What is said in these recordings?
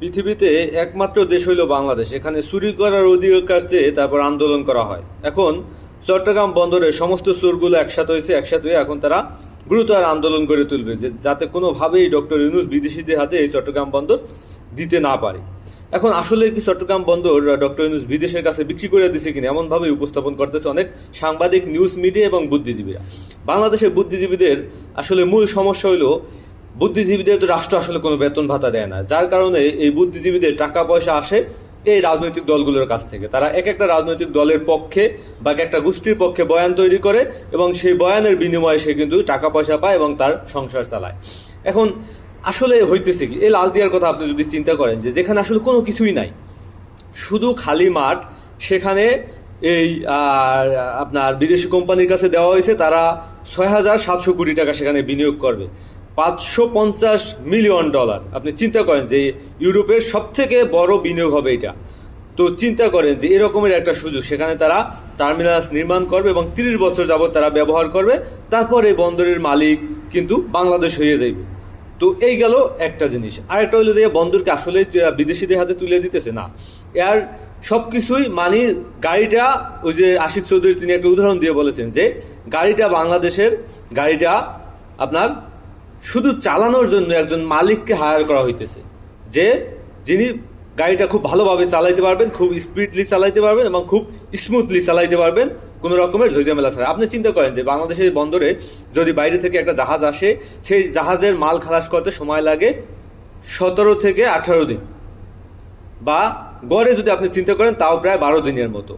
পৃথিবীতে একমাত্র দেশ হইল বাংলাদেশ, এখানে চুরি করার অধিকার চেয়ে তারপর আন্দোলন করা হয়। এখন চট্টগ্রাম বন্দরের সমস্ত চোরগুলো একসাথে হয়ে এখন তারা গুরুতর আন্দোলন করে তুলবে, যে যাতে কোনোভাবেই ডক্টর ইউনূস বিদেশিদের হাতে এই চট্টগ্রাম বন্দর দিতে না পারে। এখন আসলে কি চট্টগ্রাম বন্দর ডক্টর ইউনূস বিদেশের কাছে বিক্রি করে দিচ্ছে কিনা, এমনভাবে উপস্থাপন করতেছে অনেক সাংবাদিক, নিউজ মিডিয়া এবং বুদ্ধিজীবীরা। বাংলাদেশের বুদ্ধিজীবীদের আসলে মূল সমস্যা হলো, বুদ্ধিজীবীদের তো রাষ্ট্র আসলে কোনো বেতন ভাতা দেয় না, যার কারণে এই বুদ্ধিজীবীদের টাকা পয়সা আসে এই রাজনৈতিক দলগুলোর কাছ থেকে। তারা এক একটা রাজনৈতিক দলের পক্ষে বা এক একটা গোষ্ঠীর পক্ষে বয়ান তৈরি করে এবং সেই বয়ানের বিনিময়ে সে কিন্তু টাকা পয়সা পায় এবং তার সংসার চালায়। এখন আসলে হইতেছে কি, এই লালদিয়ার কথা আপনি যদি চিন্তা করেন, যে যেখানে আসলে কোনো কিছুই নাই, শুধু খালি মাঠ, সেখানে এই আপনার বিদেশি কোম্পানির কাছে দেওয়া হয়েছে, তারা ৬,৭০০ কোটি টাকা সেখানে বিনিয়োগ করবে, $৫৫০ মিলিয়ন। আপনি চিন্তা করেন যে ইউরোপের সবথেকে বড় বিনিয়োগ হবে এটা। তো চিন্তা করেন যে এরকমের একটা সুযোগ, সেখানে তারা টার্মিনালস নির্মাণ করবে এবং ৩০ বছর যাবৎ তারা ব্যবহার করবে, তারপর এই বন্দরের মালিক কিন্তু বাংলাদেশ হয়ে যাইবে। তো এই গেল একটা জিনিস। আরেকটা হলো যে বন্দরকে আসলে বিদেশিদের হাতে তুলে দিতেছে না, এর সব কিছুই মানে গাড়িটা, ওই যে আশিক চৌধুরী তিনি একটা উদাহরণ দিয়ে বলেছেন যে গাড়িটা বাংলাদেশের, গাড়িটা আপনার শুধু চালানোর জন্য একজন মালিককে হায়ার করা হইতেছে, যে যিনি গাড়িটা খুব ভালোভাবে চালাইতে পারবেন, খুব স্পিডলি চালাইতে পারবেন এবং খুব স্মুথলি চালাইতে পারবেন, কোনো রকমের ঝামেলা ছাড়া। আপনি চিন্তা করেন যে বাংলাদেশের বন্দরে যদি বাইরে থেকে একটা জাহাজ আসে, সেই জাহাজের মাল খালাস করতে সময় লাগে ১৭ থেকে ১৮ দিন, বা গড়ে যদি আপনি চিন্তা করেন তাও প্রায় ১২ দিনের মতো।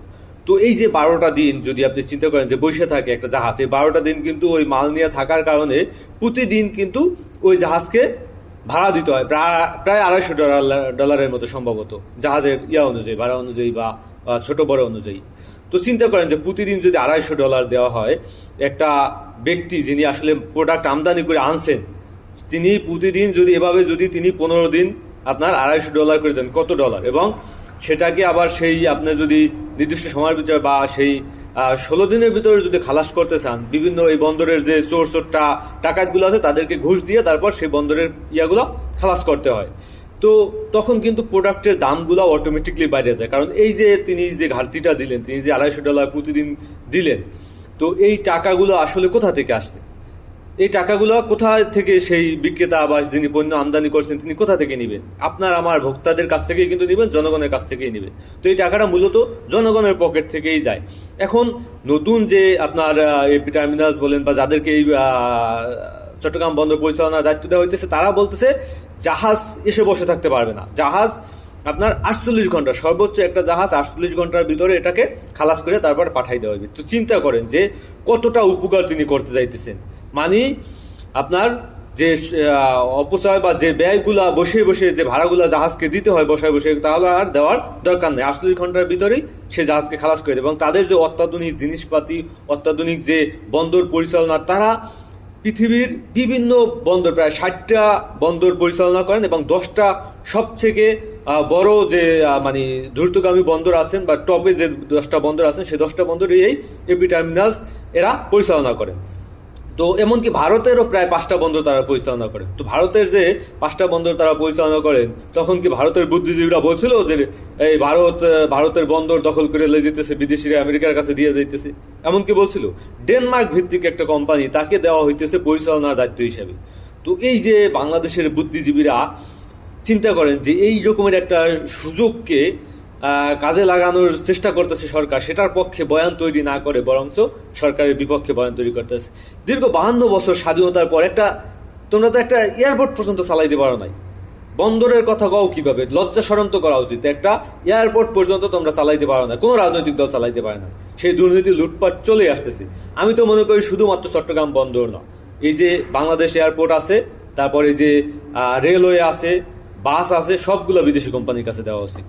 তো এই যে ১২টা দিন যদি আপনি চিন্তা করেন যে বসে থাকে একটা জাহাজ, এই ১২টা দিন কিন্তু ওই মাল নিয়ে থাকার কারণে প্রতিদিন কিন্তু ওই জাহাজকে ভাড়া দিতে হয় প্রায় $২৫০ মতো, সম্ভবত জাহাজের অনুযায়ী, ভাড়া অনুযায়ী বা ছোট বড় অনুযায়ী। তো চিন্তা করেন যে প্রতিদিন যদি $২৫০ দেওয়া হয়, একটা ব্যক্তি যিনি আসলে প্রোডাক্ট আমদানি করে আনছেন, তিনি প্রতিদিন যদি এভাবে যদি তিনি ১৫ দিন আপনার $২৫০ করে দেন, কত ডলার? এবং সেটাকে আবার সেই আপনি যদি নির্দিষ্ট সময়ের ভিতরে বা সেই ১৬ দিনের ভিতরে যদি খালাস করতে চান, বিভিন্ন এই বন্দরের যে চোর ডাকাতগুলো আছে তাদেরকে ঘুষ দিয়ে তারপর সেই বন্দরের ইয়াগুলো খালাস করতে হয়। তো তখন কিন্তু প্রোডাক্টের দামগুলো অটোমেটিকলি বাইরে যায়, কারণ এই যে তিনি যে ঘাটতিটা দিলেন, তিনি যে $২৫০ প্রতিদিন দিলেন, তো এই টাকাগুলো আসলে কোথা থেকে আসছে? এই টাকাগুলো কোথা থেকে সেই বিক্রেতা বা যিনি পণ্য আমদানি করছেন তিনি কোথা থেকে নেবেন? আপনার আমার ভোক্তাদের কাছ থেকেই কিন্তু নেবেন, জনগণের কাছ থেকেই নেবে। তো এই টাকাটা মূলত জনগণের পকেট থেকেই যায়। এখন নতুন যে আপনার এপি টার্মিনালস বলেন বা যাদেরকে এই চট্টগ্রাম বন্দর পরিচালনার দায়িত্ব দেওয়া হইতেছে, তারা বলতেছে জাহাজ এসে বসে থাকতে পারবে না, জাহাজ আপনার ৪৮ ঘন্টা, সর্বোচ্চ একটা জাহাজ ৪৮ ঘন্টার ভিতরে এটাকে খালাস করে তারপর পাঠাই দেওয়া হবে। তো চিন্তা করেন যে কতটা উপকার তিনি করতে যাইতেছেন। মানে আপনার যে অপচয় বা যে ব্যয়গুলা বসে বসে যে ভাড়াগুলা জাহাজকে দিতে হয় বসায় বসে, তাহলে আর দেওয়ার দরকার নেই, ৪৮ ঘন্টার ভিতরেই সে জাহাজকে খালাস করে দেবে। এবং তাদের যে অত্যাধুনিক জিনিসপাতি, অত্যাধুনিক যে বন্দর পরিচালনা, তারা পৃথিবীর বিভিন্ন বন্দর, প্রায় ৬০টা বন্দর পরিচালনা করেন এবং 10টা সবথেকে বড় যে মানে দ্রুতগামী বন্দর আছেন বা টপে যে 10টা বন্দর আছেন, সেই 10টা বন্দরই এই এপি টার্মিনালস এরা পরিচালনা করেন। তো এমনকি ভারতেরও প্রায় 5টা বন্দর তারা পরিচালনা করেন। তো ভারতের যে 5টা বন্দর তারা পরিচালনা করেন, তখন কি ভারতের বুদ্ধিজীবীরা বলছিল যে এই ভারতের বন্দর দখল করে লে যেতেছে, বিদেশিরা আমেরিকার কাছে দিয়ে যাইতেছে? এমনকি বলছিল ডেনমার্ক ভিত্তিক একটা কোম্পানি, তাকে দেওয়া হইতেছে পরিচালনার দায়িত্ব হিসাবে। তো এই যে বাংলাদেশের বুদ্ধিজীবীরা চিন্তা করেন যে এই রকমের একটা সুযোগকে কাজে লাগানোর চেষ্টা করতেছে সরকার, সেটার পক্ষে বয়ান তৈরি না করে বরঞ্চ সরকারের বিপক্ষে বয়ান তৈরি করতেছে। দীর্ঘ 52 বছর স্বাধীনতার পর তোমরা তো একটা এয়ারপোর্ট পর্যন্ত চালাইতে পারো নাই, বন্দরের কথা কও কিভাবে? লজ্জা শরম তো করা উচিত। একটা এয়ারপোর্ট পর্যন্ত তোমরা চালাইতে পারো না, কোনো রাজনৈতিক দল চালাইতে পারে না। সেই দুর্নীতি লুটপাট চলে আসতেছে। আমি তো মনে করি শুধুমাত্র চট্টগ্রাম বন্দর না, এই যে বাংলাদেশ এয়ারপোর্ট আছে, তারপরে যে রেলওয়ে আছে, বাস আছে, সবগুলো বিদেশি কোম্পানির কাছে দেওয়া উচিত।